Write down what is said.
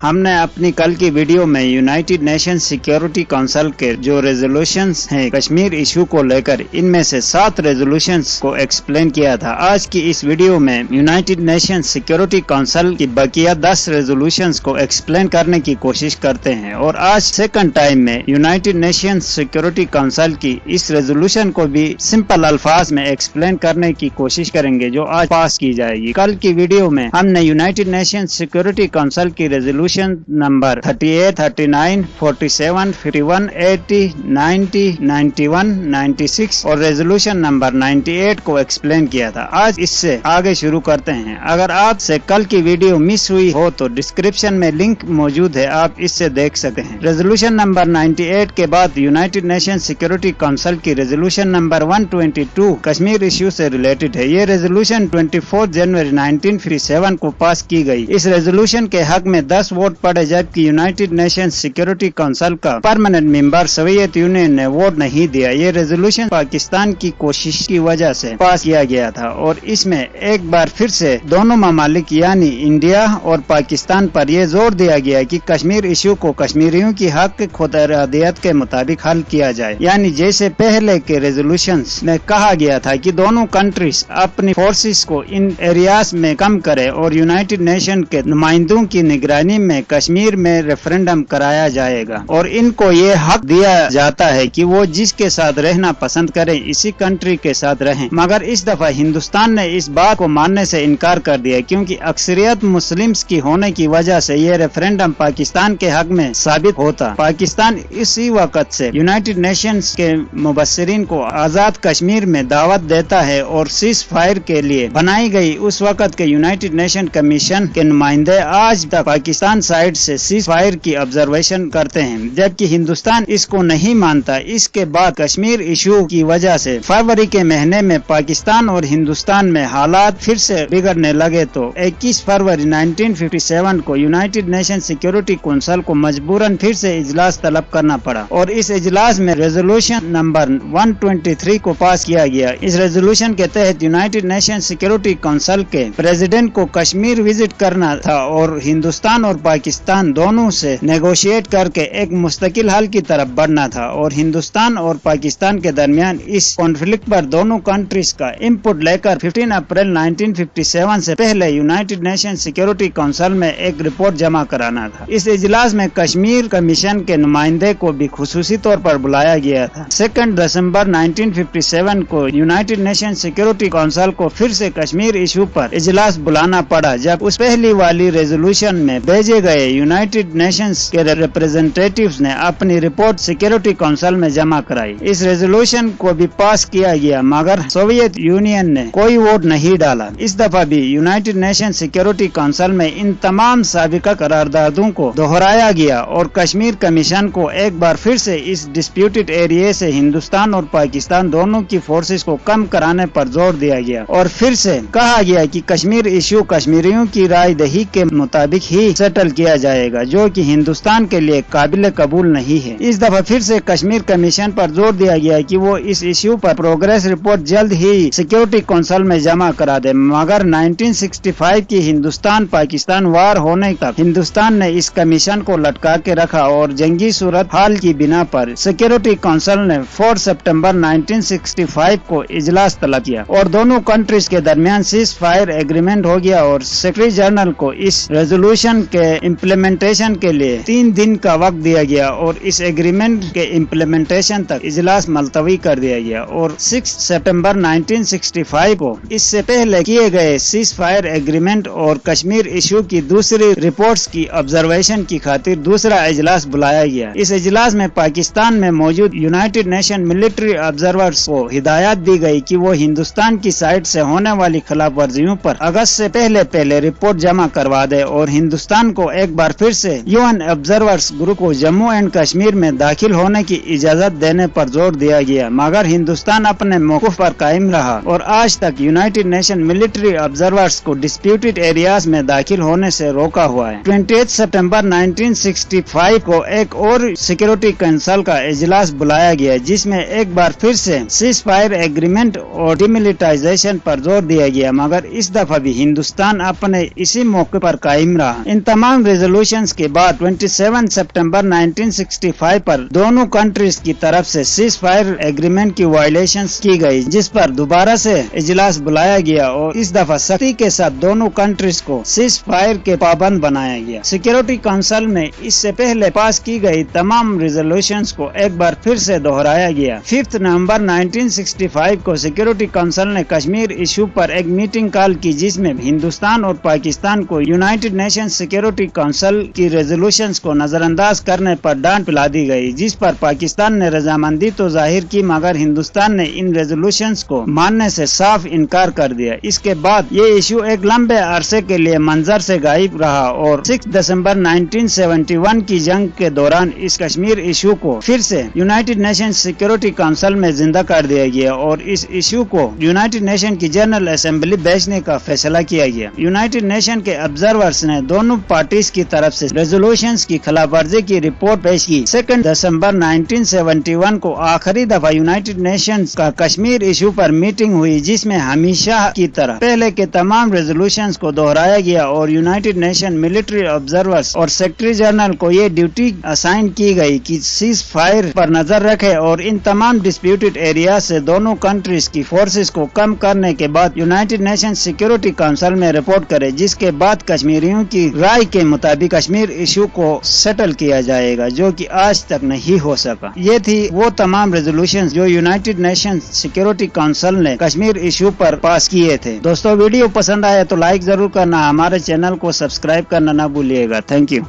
हमने अपनी कल की वीडियो में यूनाइटेड नेशन सिक्योरिटी काउंसिल के जो रेजोल्यूशंस हैं कश्मीर इशू को लेकर, इनमें से 7 रेजोल्यूशंस को एक्सप्लेन किया था। आज की इस वीडियो में यूनाइटेड नेशन सिक्योरिटी काउंसिल की बकिया 10 रेजोल्यूशंस को एक्सप्लेन करने की कोशिश करते हैं और आज सेकंड टाइम में यूनाइटेड नेशन सिक्योरिटी काउंसिल की इस रेजोल्यूशन को भी सिंपल अल्फाज में एक्सप्लेन करने की कोशिश करेंगे जो आज पास की जाएगी। कल की वीडियो में हमने यूनाइटेड नेशन सिक्योरिटी काउंसिल की रेजोल्यूशन नंबर 38, 39, 47, 51, 80, 90, 91, 96 और रेजोल्यूशन नंबर 98 को एक्सप्लेन किया था। आज इससे आगे शुरू करते हैं। अगर आपसे कल की वीडियो मिस हुई हो तो डिस्क्रिप्शन में लिंक मौजूद है, आप इससे देख सकते हैं। रेजोल्यूशन नंबर 98 के बाद यूनाइटेड नेशन सिक्योरिटी काउंसिल की रेजोल्यूशन नंबर 122 कश्मीर इश्यू से रिलेटेड है। ये रेजोल्यूशन 24 जनवरी 1957 को पास की गई। इस रेजोल्यूशन के हक में 10 वोट पड़े, जबकि यूनाइटेड नेशन सिक्योरिटी काउंसिल का परमानेंट मेंबर सोवियत यूनियन ने वोट नहीं दिया। ये रेजोल्यूशन पाकिस्तान की कोशिश की वजह से पास किया गया था और इसमें एक बार फिर से दोनों ममालिक यानी इंडिया और पाकिस्तान पर यह जोर दिया गया कि कश्मीर इश्यू को कश्मीरियों की हक खुद इरादियत के मुताबिक हल किया जाए। यानी जैसे पहले के रेजोल्यूशंस में कहा गया था कि दोनों कंट्रीज अपनी फोर्सेस को इन एरियाज में कम करे और यूनाइटेड नेशन के नुमाइंदों की निगरानी में कश्मीर में रेफरेंडम कराया जाएगा और इनको ये हक दिया जाता है कि वो जिसके साथ रहना पसंद करें इसी कंट्री के साथ रहें। मगर इस दफा हिंदुस्तान ने इस बात को मानने से इनकार कर दिया क्योंकि अक्सरियत मुस्लिम्स की होने की वजह से ये रेफरेंडम पाकिस्तान के हक में साबित होता। पाकिस्तान इसी वक्त से यूनाइटेड नेशंस के मुबस्सिरीन को आजाद कश्मीर में दावत देता है और सीज फायर के लिए बनाई गई उस वक्त के यूनाइटेड नेशन कमीशन के नुमाइंदे आज तक पाकिस्तान साइड से सीज फायर की ऑब्जर्वेशन करते हैं, जबकि हिंदुस्तान इसको नहीं मानता। इसके बाद कश्मीर इशू की वजह से फरवरी के महीने में पाकिस्तान और हिंदुस्तान में हालात फिर से बिगड़ने लगे तो 21 फरवरी 1957 को यूनाइटेड नेशन सिक्योरिटी काउंसिल को मजबूरन फिर से इजलास तलब करना पड़ा और इस इजलास में रेजोल्यूशन नंबर 123 को पास किया गया। इस रेजोल्यूशन के तहत यूनाइटेड नेशन सिक्योरिटी काउंसिल के प्रेसिडेंट को कश्मीर विजिट करना था और हिंदुस्तान और पाकिस्तान दोनों से नेगोशिएट करके एक मुस्तकिल हल की तरफ बढ़ना था और हिंदुस्तान और पाकिस्तान के दरमियान इस कॉन्फ्लिक्ट पर दोनों कंट्रीज का इनपुट लेकर 15 अप्रैल 1957 से पहले यूनाइटेड नेशन सिक्योरिटी काउंसिल में एक रिपोर्ट जमा कराना था। इस इजलास में कश्मीर कमीशन के नुमाइंदे को भी खुसूसी तौर पर बुलाया गया था। 2 दिसंबर 1957 को यूनाइटेड नेशन सिक्योरिटी काउंसिल को फिर से कश्मीर इशू पर इजलास बुलाना पड़ा, जब उस पहली वाली रेजोल्यूशन में भेजे गए यूनाइटेड नेशंस के रिप्रेजेंटेटिव्स ने अपनी रिपोर्ट सिक्योरिटी काउंसिल में जमा कराई। इस रेजोल्यूशन को भी पास किया गया मगर सोवियत यूनियन ने कोई वोट नहीं डाला। इस दफा भी यूनाइटेड नेशन सिक्योरिटी काउंसिल में इन तमाम साबिका करारदादों को दोहराया गया और कश्मीर कमीशन को एक बार फिर से इस डिस्प्यूटेड एरिया से हिंदुस्तान और पाकिस्तान दोनों की फोर्सेस को कम कराने पर जोर दिया गया और फिर से कहा गया कि कश्मीर इश्यू कश्मीरियों की राय दही के मुताबिक ही सेटल किया जाएगा, जो कि हिंदुस्तान के लिए काबिल कबूल नहीं है। इस दफा फिर से कश्मीर कमीशन पर जोर दिया गया कि वो इस इश्यू पर प्रोग्रेस रिपोर्ट जल्द ही सिक्योरिटी काउंसिल में जमा करा दे। मगर 1965 की हिंदुस्तान पाकिस्तान वार होने तक हिंदुस्तान ने इस कमीशन को लटका के रखा और जंगी सूरत हाल की बिना पर सिक्योरिटी काउंसिल ने 4 सितंबर 1965 को इजलास तलब किया और दोनों कंट्रीज के दरमियान सीज फायर एग्रीमेंट हो गया और सेक्रेटरी जनरल को इस रेजोल्यूशन के इम्प्लीमेंटेशन के लिए 3 दिन का वक्त दिया गया और इस एग्रीमेंट के इम्प्लीमेंटेशन तक इजलास मुलतवी कर दिया गया और 6 सितंबर 1965 को इससे पहले किए गए सीज फायर एग्रीमेंट और कश्मीर इशू की दूसरी रिपोर्ट्स की ऑब्जर्वेशन की खातिर दूसरा इजलास बुलाया गया। इस इजलास में पाकिस्तान में मौजूद यूनाइटेड नेशन मिलिट्री ऑब्जर्वर्स को हिदायत दी गई कि वो हिंदुस्तान की साइड से होने वाली खिलाफ वर्जियों पर अगस्त से पहले रिपोर्ट जमा करवा दे और हिंदुस्तान को एक बार फिर से यूएन ऑब्जर्वर्स ग्रुप को जम्मू एंड कश्मीर में दाखिल होने की इजाजत देने पर जोर दिया गया। मगर हिंदुस्तान अपने मौक़िफ़ पर कायम रहा और आज तक यूनाइटेड नेशन मिलिट्री ऑब्जर्वर्स को डिस्प्यूटेड एरियाज में दाखिल होने से रोका हुआ है। 28 सितंबर 1965 को एक और सिक्योरिटी काउंसिल का इजलास बुलाया गया जिसमें एक बार फिर से सीज फायर एग्रीमेंट और डिमिलिटाइजेशन पर जोर दिया गया, मगर इस दफा भी हिंदुस्तान अपने इसी मौके पर कायम रहा। इन तमाम तमाम रेजोल्यूशंस के बाद 27 सितंबर 1965 पर दोनों कंट्रीज की तरफ से सीज फायर एग्रीमेंट की वायलेशंस की गई, जिस पर दोबारा से इजलास बुलाया गया और इस दफा सख्ती के साथ दोनों कंट्रीज को सीज फायर के पाबंद बनाया गया। सिक्योरिटी काउंसिल में इससे पहले पास की गई तमाम रेजोल्यूशंस को एक बार फिर से दोहराया गया। 5 नवंबर 1965 को सिक्योरिटी काउंसिल ने कश्मीर इशू पर एक मीटिंग कॉल की, जिसमें हिंदुस्तान और पाकिस्तान को यूनाइटेड नेशन सिक्योरिटी काउंसिल की रेजोल्यूशंस को नजरअंदाज करने पर डांट पिला दी गई, जिस पर पाकिस्तान ने रजामंदी तो जाहिर की, मगर हिंदुस्तान ने इन रेजोल्यूशंस को मानने से साफ इनकार कर दिया। इसके बाद ये इशू एक लंबे अरसे के लिए मंजर से गायब रहा और 6 दिसंबर 1971 की जंग के दौरान इस कश्मीर इशू को फिर से यूनाइटेड नेशन सिक्योरिटी काउंसिल में जिंदा कर दिया गया और इस इशू को यूनाइटेड नेशन की जनरल असेंबली भेजने का फैसला किया गया। यूनाइटेड नेशन के ऑब्जर्वर्स ने दोनों पार्टीज की तरफ से रेजोल्यूशंस की खिलाफवर्जी की रिपोर्ट पेश की। 2 दिसंबर 1971 को आखिरी दफा यूनाइटेड नेशंस का कश्मीर इशू पर मीटिंग हुई, जिसमें हमेशा की तरह पहले के तमाम रेजोल्यूशंस को दोहराया गया और यूनाइटेड नेशन मिलिट्री ऑब्जर्वर्स और सेक्रेटरी जनरल को ये ड्यूटी असाइन की गई कि सीज फायर पर नजर रखे और इन तमाम डिस्प्यूटेड एरिया से दोनों कंट्रीज की फोर्सेस को कम करने के बाद यूनाइटेड नेशन सिक्योरिटी काउंसिल में रिपोर्ट करे, जिसके बाद कश्मीरियों की राय के मुताबिक कश्मीर इशू को सेटल किया जाएगा, जो कि आज तक नहीं हो सका। ये थी वो तमाम रेजोल्यूशंस जो यूनाइटेड नेशन सिक्योरिटी काउंसिल ने कश्मीर इशू पर पास किए थे। दोस्तों, वीडियो पसंद आया तो लाइक जरूर करना, हमारे चैनल को सब्सक्राइब करना ना भूलिएगा। Thank you.